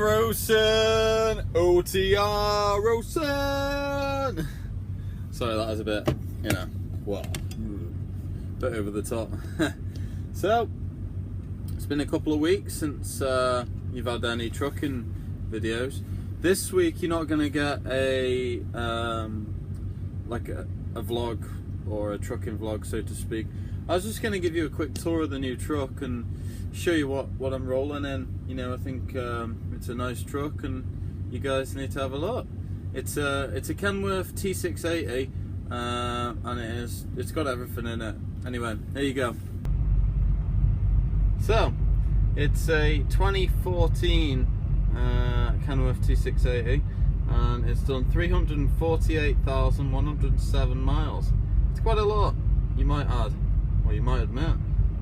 Rosen, OTR Rosen. Sorry, that was a bit, you know, what, bit over the top. So, it's been a couple of weeks since you've had any trucking videos. This week you're not going to get a like a vlog or a trucking vlog, so to speak. I was just going to give you a quick tour of the new truck and show you what I'm rolling in. You know, I think it's a nice truck and you guys need to have a look. It's a Kenworth T680 and it's got everything in it. Anyway, there you go. So it's a 2014 Kenworth T680 and it's done 348,107 miles. It's quite a lot, you might add, or you might admit,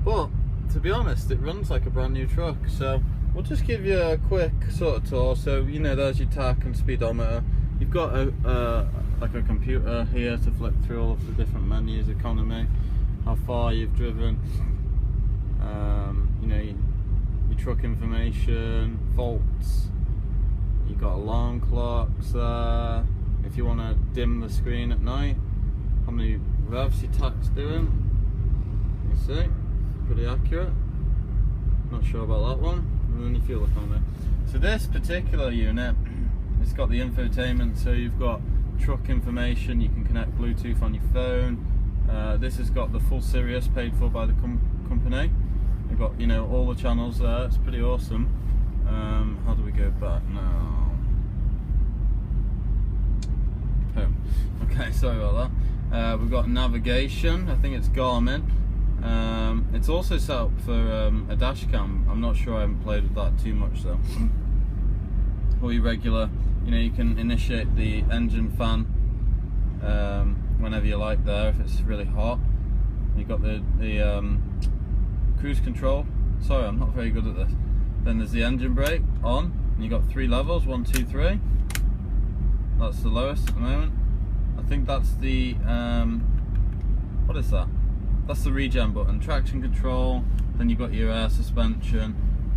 but to be honest, it runs like a brand new truck. So we'll just give you a quick sort of tour. So, you know, there's your tach and speedometer. You've got like a computer here to flip through all of the different menus, economy, how far you've driven, you know, your truck information, faults. You've got alarm clocks there. If you want to dim the screen at night, how many revs your tach's doing. You see, pretty accurate. Not sure about that one. And then your fuel economy. So this particular unit, it's got the infotainment. So you've got truck information. You can connect Bluetooth on your phone. This has got the full Sirius paid for by the company. You've got, you know, all the channels there. It's pretty awesome. How do we go back now? Home. Okay, sorry about that. We've got navigation. I think it's Garmin. It's also set up for a dash cam. I'm not sure, I haven't played with that too much though. Or your regular, you know, you can initiate the engine fan whenever you like there if it's really hot. You've got the cruise control. Sorry, I'm not very good at this. Then there's the engine brake on, and you've got 3 levels, 1, 2, 3. That's the lowest at the moment. I think that's the, what is that? That's the regen button. Traction control, then you've got your air suspension,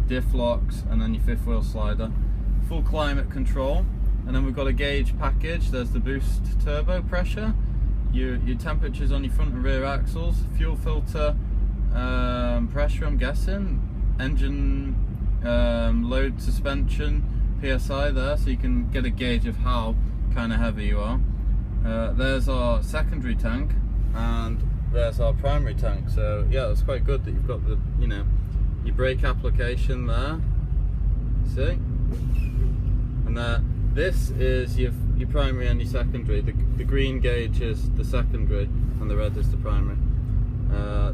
diff locks, and then your 5th wheel slider. Full climate control, and then we've got a gauge package. There's the boost turbo pressure, your temperatures on your front and rear axles, fuel filter pressure, I'm guessing, engine load suspension, PSI there, so you can get a gauge of how kind of heavy you are. There's our secondary tank, and there's our primary tank. So yeah, it's quite good that you've got the, you know, your brake application there, see, and this is your primary and your secondary. The green gauge is the secondary and the red is the primary.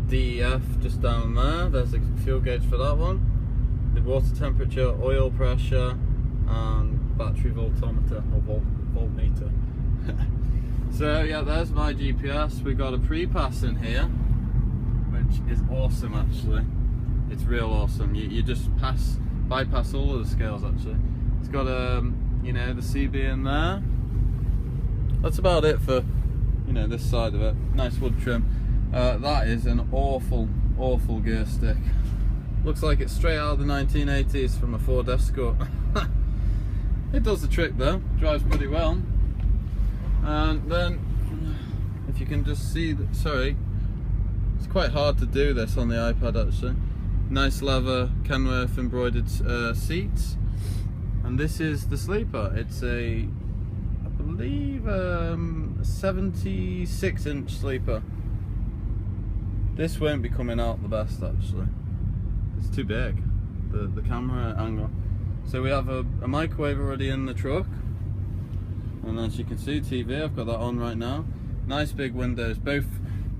DEF just down there, there's a fuel gauge for that one, the water temperature, oil pressure, and battery voltometer or voltmeter. So yeah, there's my GPS. We got a pre-pass in here, which is awesome actually. It's real awesome. You just bypass all of the scales actually. It's got you know, the CB in there. That's about it for, you know, this side of it. Nice wood trim. That is an awful gear stick. Looks like it's straight out of the 1980s from a Ford Escort. It does the trick though, drives pretty well. And then, if you can just see that, sorry, it's quite hard to do this on the iPad actually. Nice leather Kenworth embroidered seats. And this is the sleeper. It's a, I believe, a 76-inch sleeper. This won't be coming out the best actually. It's too big, the camera angle. So we have a microwave already in the truck, and as you can see, TV, I've got that on right now. Nice big windows, both,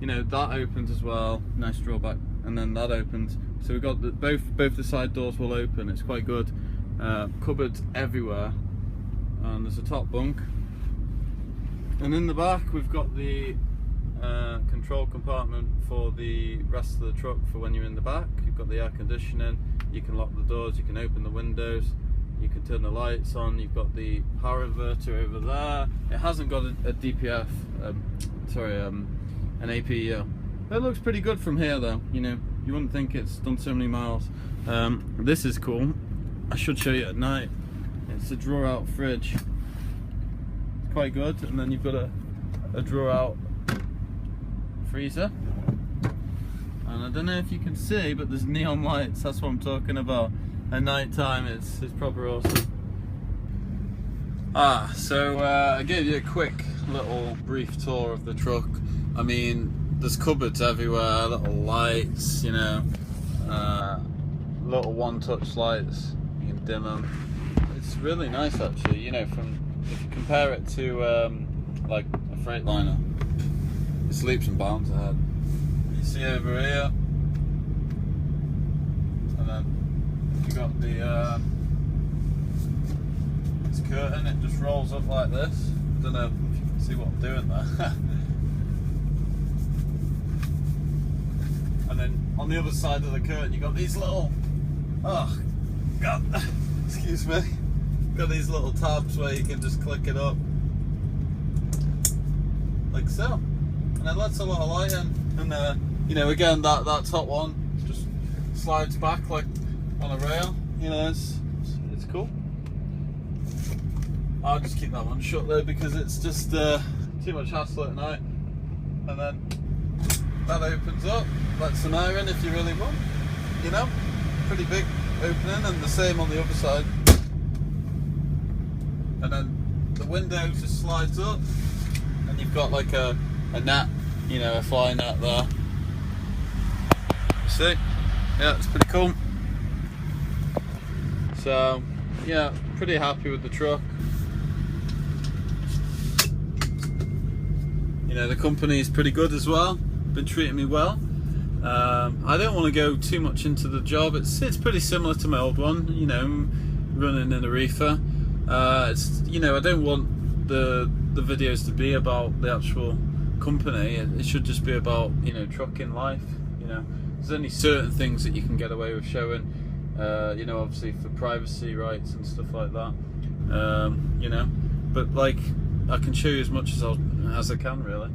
you know, that opens as well, nice drawback, and then that opens. So we've got both the side doors will open. It's quite good. Cupboards everywhere, and there's a top bunk. And in the back we've got the control compartment for the rest of the truck for when you're in the back. You've got the air conditioning, you can lock the doors, you can open the windows, you can turn the lights on. You've got the power inverter over there. It hasn't got a DPF, an APU. It looks pretty good from here though, you know, you wouldn't think it's done so many miles. This is cool. I should show you at night. It's a drawer out fridge. It's quite good. And then you've got a drawer out freezer. And I don't know if you can see, but there's neon lights. That's what I'm talking about. At night time, it's proper awesome. So I gave you a quick little brief tour of the truck. I mean, there's cupboards everywhere, little lights, you know, little one-touch lights. You can dim them. It's really nice, actually. You know, if you compare it to like a Freightliner, it's leaps and bounds ahead. You see over here, and then you got the this curtain. It just rolls up like this. I don't know if you can see what I'm doing there. And then on the other side of the curtain, you got these little, oh god, excuse me, got these little tabs where you can just click it up like so, and it lets a lot of light in. And you know, again, that top one just slides back like on a rail. You know, it's cool. I'll just keep that one shut though, because it's just too much hassle at night. And then that opens up, lets some air in if you really want. You know, pretty big opening, and the same on the other side. And then the window just slides up, and you've got like a net, you know, a fly net there. See? Yeah, it's pretty cool. So, yeah, pretty happy with the truck. You know, the company is pretty good as well. Been treating me well. I don't want to go too much into the job. It's pretty similar to my old one. You know, running in a reefer. It's, you know, I don't want the videos to be about the actual company. It should just be about, you know, trucking life. You know, there's only certain things that you can get away with showing. You know, obviously for privacy rights and stuff like that. You know, but like, I can show you as much as I can, really.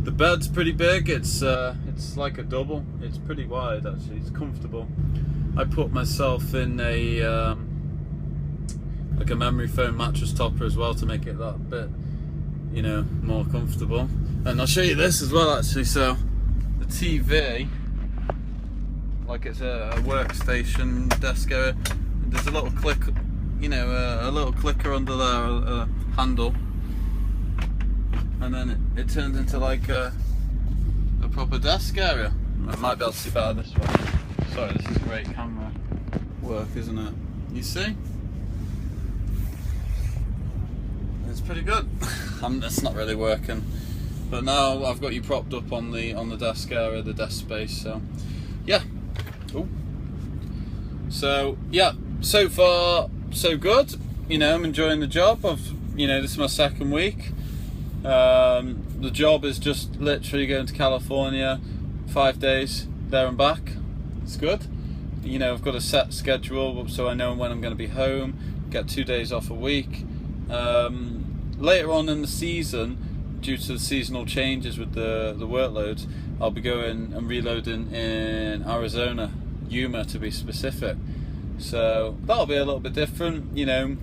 The bed's pretty big. It's like a double. It's pretty wide, actually. It's comfortable. I put myself in a like a memory foam mattress topper as well to make it that bit, you know, more comfortable. And I'll show you this as well, actually. So the TV, like it's a workstation desk area. There's a little click, you know, a little clicker under there, a handle. And then it turns into like a proper desk area. I might be able to see better this way. Sorry, this is great camera work, isn't it? You see? It's pretty good. It's not really working, but now I've got you propped up on the desk area, the desk space. So yeah. Ooh. So yeah. So far, so good. You know, I'm enjoying the job. You know, this is my second week. The job is just literally going to California, 5 days there and back. It's good. You know, I've got a set schedule, so I know when I'm going to be home. Get 2 days off a week. Later on in the season, due to the seasonal changes with the workloads, I'll be going and reloading in Arizona, Yuma to be specific. So that'll be a little bit different. You know,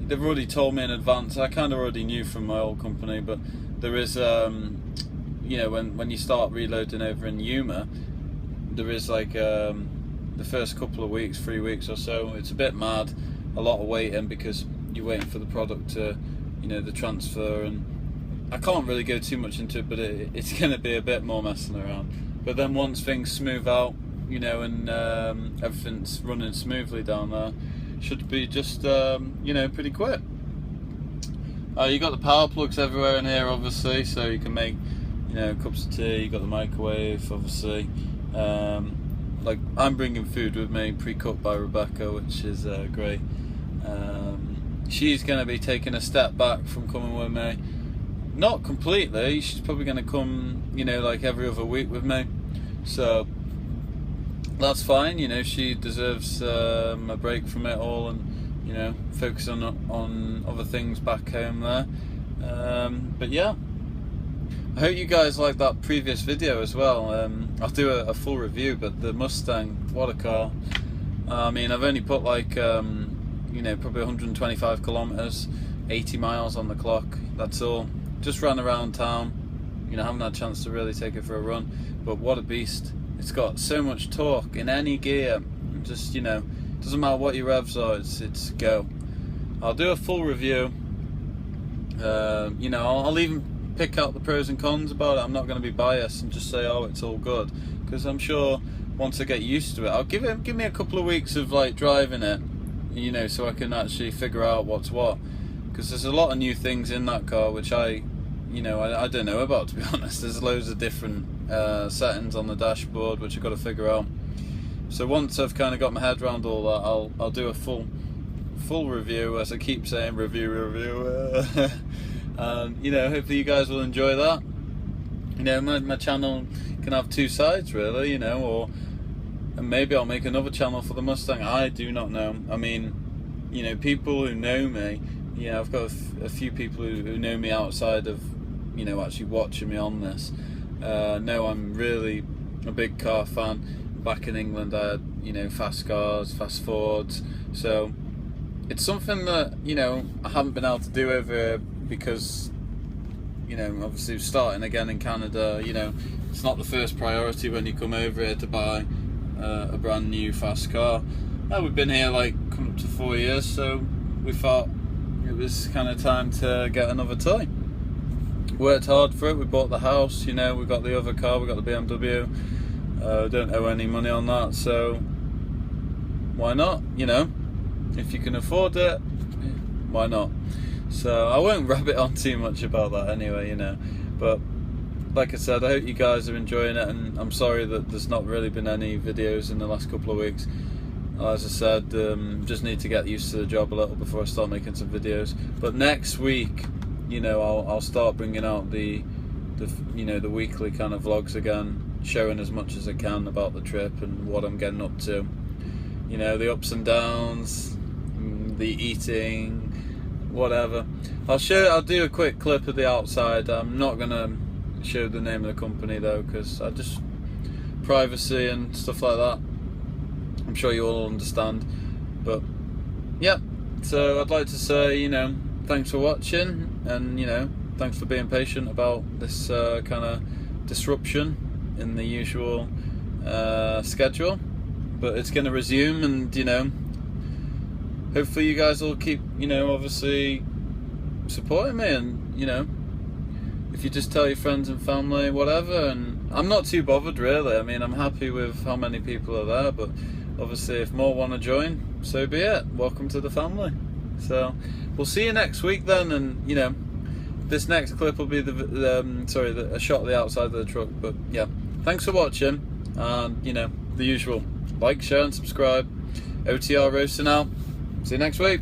they've already told me in advance. I kind of already knew from my old company, but there is, you know, when you start reloading over in Yuma, there is like the first couple of weeks, 3 weeks or so, it's a bit mad, a lot of waiting because you're waiting for the product to, you know, the transfer, and I can't really go too much into it, but it's going to be a bit more messing around. But then once things smooth out, you know, and everything's running smoothly down there, should be just you know, pretty quick. You got the power plugs everywhere in here, obviously, so you can make, you know, cups of tea. You got the microwave, obviously. Like, I'm bringing food with me, pre-cooked by Rebecca, which is great. She's going to be taking a step back from coming with me. Not completely. She's probably going to come, you know, like every other week with me. So that's fine. You know, she deserves a break from it all, and, you know, focus on other things back home there. But yeah, I hope you guys liked that previous video as well. I'll do a full review, but the Mustang, what a car. I mean, I've only put like you know, probably 125 kilometers, 80 miles on the clock. That's all. Just ran around town. You know, haven't had a chance to really take it for a run. But what a beast! It's got so much torque in any gear. Just, you know, doesn't matter what your revs are. It's go. I'll do a full review. You know, I'll even pick out the pros and cons about it. I'm not going to be biased and just say, oh, it's all good, because I'm sure once I get used to it, I'll give me a couple of weeks of like driving it, you know, so I can actually figure out what's what, because there's a lot of new things in that car which I don't know about, to be honest. There's loads of different settings on the dashboard which I've got to figure out. So once I've kind of got my head around all that, I'll do a full review, as I keep saying, review. And you know, hopefully you guys will enjoy that. You know, my channel can have two sides, really, you know, and maybe I'll make another channel for the Mustang. I do not know. I mean, you know, people who know me, you know, I've got a few people who know me outside of, you know, actually watching me on this. Know I'm really a big car fan. Back in England, I had, you know, fast cars, fast Fords. So it's something that, you know, I haven't been able to do over here because, you know, obviously starting again in Canada, you know, it's not the first priority when you come over here to buy a brand new fast car. We've been here like coming up to 4 years, so we thought it was kind of time to get another toy. Worked hard for it. We bought the house, you know, we got the other car, we got the BMW. Don't owe any money on that, so why not? You know, if you can afford it, why not? So I won't rabbit on too much about that anyway, you know. But like I said, I hope you guys are enjoying it, and I'm sorry that there's not really been any videos in the last couple of weeks. As I said, just need to get used to the job a little before I start making some videos. But next week, you know, I'll start bringing out the you know, the weekly kind of vlogs again, showing as much as I can about the trip and what I'm getting up to. You know, the ups and downs, the eating, whatever. I'll do a quick clip of the outside. I'm not gonna show the name of the company though, because I just, privacy and stuff like that. I'm sure you all understand. But yeah, so I'd like to say, you know, thanks for watching, and you know, thanks for being patient about this kind of disruption in the usual schedule, but it's going to resume, and you know, hopefully you guys will keep, you know, obviously supporting me, and you know, if you just tell your friends and family, whatever. And I'm not too bothered really. I mean, I'm happy with how many people are there, but obviously if more want to join, so be it. Welcome to the family. So we'll see you next week then, and you know, this next clip will be a shot of the outside of the truck. But yeah, thanks for watching, and you know, the usual, like, share and subscribe. OTR roasting out. See you next week.